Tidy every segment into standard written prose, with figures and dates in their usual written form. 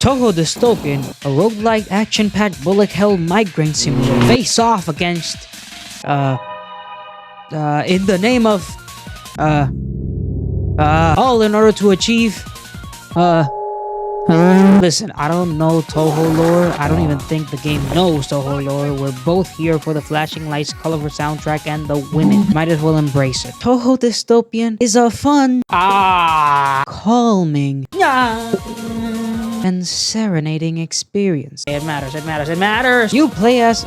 Touhou Dystopian, a roguelike action-packed bullet hell migraine simulator. Face off against, in the name of, all in order to achieve, listen, I don't know Touhou lore. I don't even think the game knows Touhou lore. We're both here for the flashing lights, colorful soundtrack, and the women. Might as well embrace it. Touhou Dystopian is a fun, calming, and serenading experience. It matters, it matters, it matters! You play as...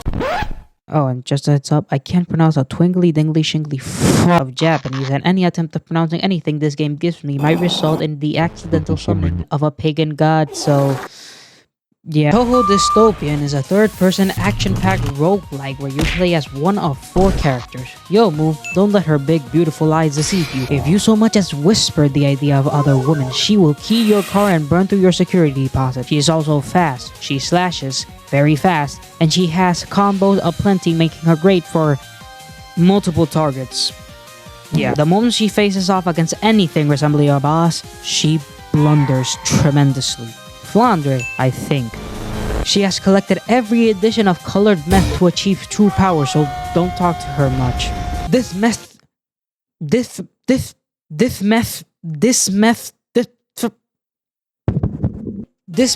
Oh, and just a heads up, I can't pronounce a twinkly dingly shingly of Japanese, and any attempt of pronouncing anything this game gives me might result in the accidental summoning of a pagan god, so... yeah. Touhou Dystopian is a third-person action-packed roguelike where you play as one of 4 characters. Yo, Moo, don't let her big, beautiful eyes deceive you. If you so much as whisper the idea of other women, she will key your car and burn through your security deposit. She is also fast. She slashes very fast, and she has combos aplenty, making her great for multiple targets. Yeah, the moment she faces off against anything resembling a boss, she blunders tremendously. Flandre, I think. She has collected every edition of colored meth to achieve true power, so don't talk to her much. This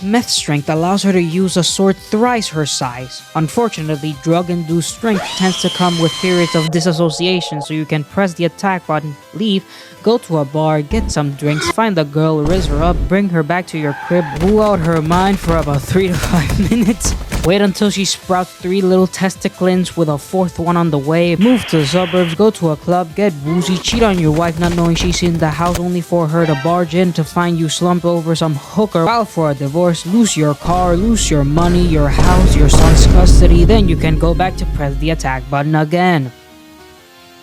meth strength allows her to use a sword thrice her size. Unfortunately, drug-induced strength tends to come with periods of disassociation, so you can press the attack button, leave, go to a bar, get some drinks, find the girl, raise her up, bring her back to your crib, woo out her mind for about 3 to 5 minutes, wait until she sprouts 3 little testiclins with a 4th one on the way, move to the suburbs, go to a club, get woozy, cheat on your wife not knowing she's in the house only for her to barge in to find you slumped over some hooker, file for a divorce, lose your car, lose your money, your house, your son's custody, then you can go back to press the attack button again.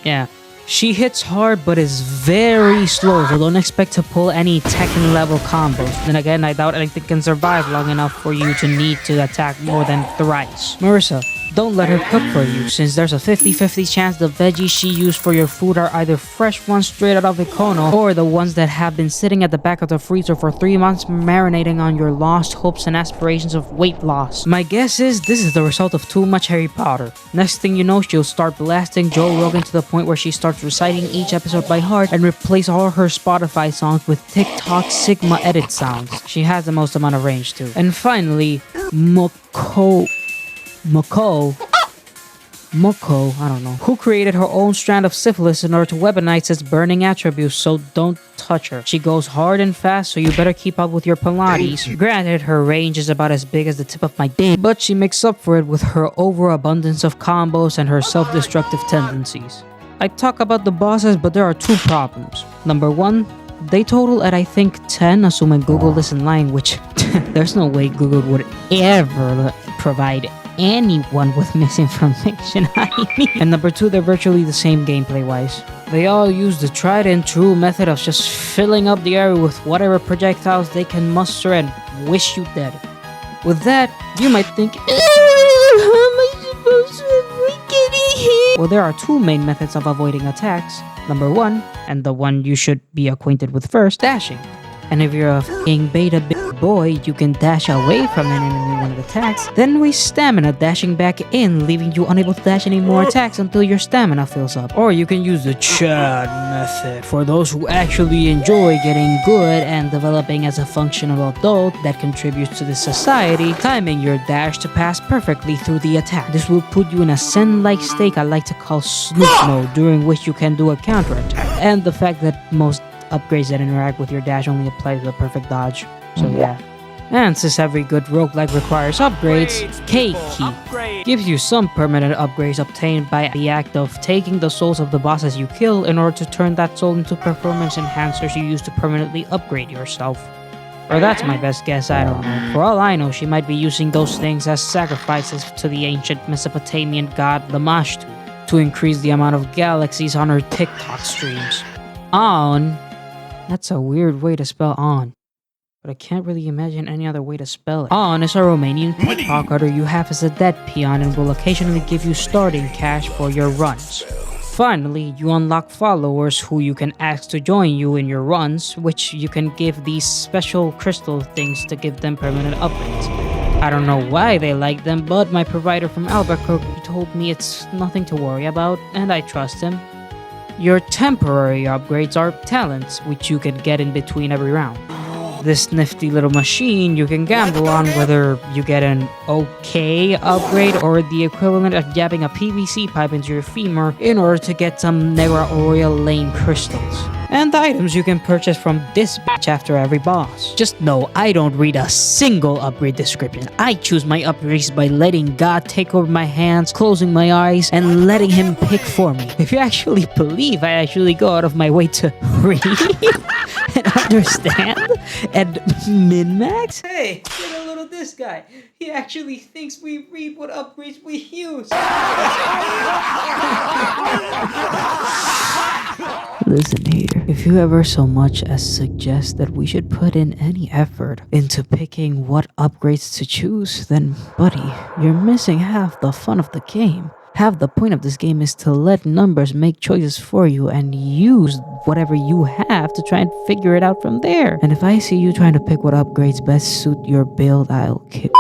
Yeah. She hits hard but is very slow, so don't expect to pull any Tekken level combos. Then again, I doubt anything can survive long enough for you to need to attack more than thrice. Marissa, don't let her cook for you, since there's a 50-50 chance the veggies she used for your food are either fresh ones straight out of Econo, or the ones that have been sitting at the back of the freezer for 3 months marinating on your lost hopes and aspirations of weight loss. My guess is this is the result of too much Harry Potter. Next thing you know, she'll start blasting Joe Rogan to the point where she starts reciting each episode by heart and replace all her Spotify songs with TikTok Sigma edit sounds. She has the most amount of range too. And finally, Moko, I don't know, who created her own strand of syphilis in order to weaponize its burning attributes, so don't touch her. She goes hard and fast, so you better keep up with your Pilates. Granted, her range is about as big as the tip of my dick, but she makes up for it with her overabundance of combos and her self-destructive tendencies. I talk about the bosses, but there are 2 problems. Number 1, they total at I think 10, assuming Google isn't lying, which there's no way Google would ever provide anyone with misinformation. And number 2, they're virtually the same gameplay-wise. They all use the tried and true method of just filling up the area with whatever projectiles they can muster and wish you dead. With that, you might think, how am I supposed to avoid getting hit? Well, there are 2 main methods of avoiding attacks. Number 1, and the one you should be acquainted with first, dashing. And if you're a f***ing beta boy, you can dash away from an enemy when it attacks, then waste stamina dashing back in, leaving you unable to dash any more attacks until your stamina fills up. Or you can use the Chad method for those who actually enjoy getting good and developing as a functional adult that contributes to the society, timing your dash to pass perfectly through the attack. This will put you in a Zen-like state I like to call Snoop mode, during which you can do a counterattack. And the fact that most upgrades that interact with your dash only apply to the perfect dodge. So yeah. And since every good roguelike requires upgrades, Keiki gives you some permanent upgrades obtained by the act of taking the souls of the bosses you kill in order to turn that soul into performance enhancers you use to permanently upgrade yourself. Or that's my best guess, I don't know. For all I know, she might be using those things as sacrifices to the ancient Mesopotamian god Lamashtu to increase the amount of galaxies on her TikTok streams. On. That's a weird way to spell on, but I can't really imagine any other way to spell it. On is a Romanian pickpocketer you have as a dead peon and will occasionally give you starting cash for your runs. Finally, you unlock followers who you can ask to join you in your runs, which you can give these special crystal things to give them permanent upgrades. I don't know why they like them, but my provider from Albuquerque told me it's nothing to worry about, and I trust him. Your temporary upgrades are talents, which you can get in between every round. This nifty little machine you can gamble on whether you get an okay upgrade or the equivalent of jabbing a PVC pipe into your femur in order to get some Negra Oriel Lane crystals. And items you can purchase from this bitch after every boss. Just know I don't read a single upgrade description. I choose my upgrades by letting God take over my hands, closing my eyes, and letting him pick for me. If you actually believe I actually go out of my way to read and understand and min-max? Hey, look a little this guy. He actually thinks we read what upgrades we use. Listen here, if you ever so much as suggest that we should put in any effort into picking what upgrades to choose, then buddy, you're missing half the fun of the game. Half the point of this game is to let numbers make choices for you and use whatever you have to try and figure it out from there. And if I see you trying to pick what upgrades best suit your build, I'll kill.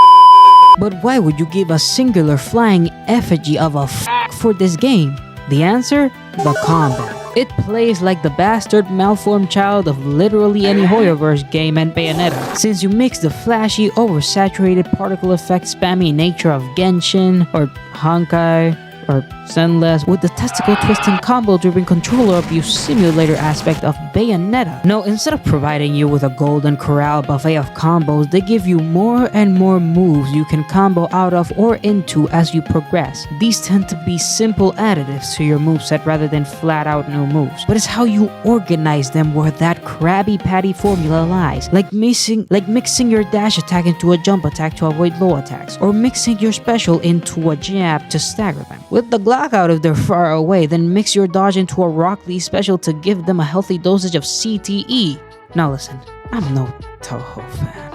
But why would you give a singular flying effigy of a for this game? The answer? The combat. It plays like the bastard malformed child of literally any Hoyoverse game and Bayonetta. Since you mix the flashy, oversaturated particle effect spammy nature of Genshin or Honkai or Zenless with the testicle twisting combo driven controller abuse simulator aspect of Bayonetta. No, instead of providing you with a golden corral buffet of combos, they give you more and more moves you can combo out of or into as you progress. These tend to be simple additives to your moveset rather than flat out new moves, but it's how you organize them where that Krabby Patty formula lies, like mixing your dash attack into a jump attack to avoid low attacks, or mixing your special into a jab to stagger them. With the Glock out if they're far away, then mix your dodge into a Rock Lee special to give them a healthy dosage of CTE. Now listen, I'm no Touhou fan.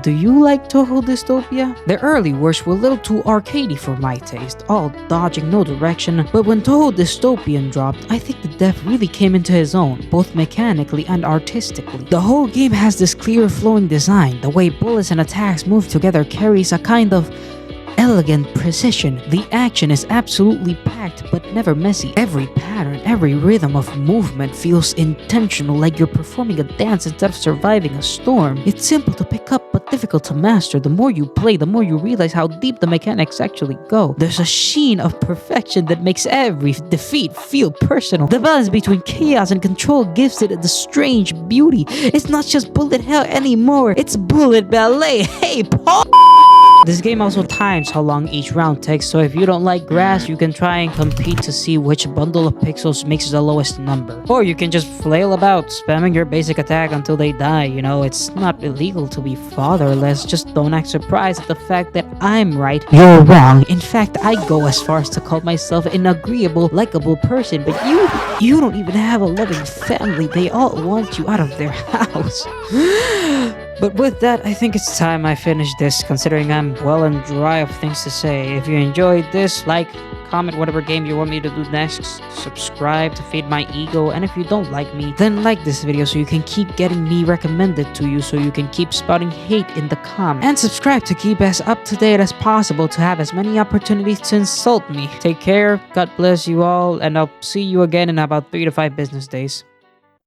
Do you like Touhou Dystopia? The early works were a little too arcadey for my taste, all dodging no direction, but when Touhou Dystopian dropped, I think the dev really came into his own, both mechanically and artistically. The whole game has this clear flowing design, the way bullets and attacks move together carries a kind of elegant precision. The action is absolutely packed but never messy. Every pattern, every rhythm of movement feels intentional, like you're performing a dance instead of surviving a storm. It's simple to pick up but difficult to master. The more you play, the more you realize how deep the mechanics actually go. There's a sheen of perfection that makes every defeat feel personal. The balance between chaos and control gives it the strange beauty. It's not just bullet hell anymore, it's bullet ballet. Hey, Paul! This game also times how long each round takes, so if you don't like grass, you can try and compete to see which bundle of pixels makes the lowest number. Or you can just flail about, spamming your basic attack until they die. You know, it's not illegal to be fatherless, just don't act surprised at the fact that I'm right, you're wrong. In fact, I go as far as to call myself an agreeable, likable person, but you don't even have a loving family. They all want you out of their house. But with that, I think it's time I finish this, considering I'm well and dry of things to say. If you enjoyed this, like, comment whatever game you want me to do next, subscribe to feed my ego, and if you don't like me, then like this video so you can keep getting me recommended to you, so you can keep spouting hate in the comments. And subscribe to keep as up to date as possible to have as many opportunities to insult me. Take care, God bless you all, and I'll see you again in about 3 to 5 business days.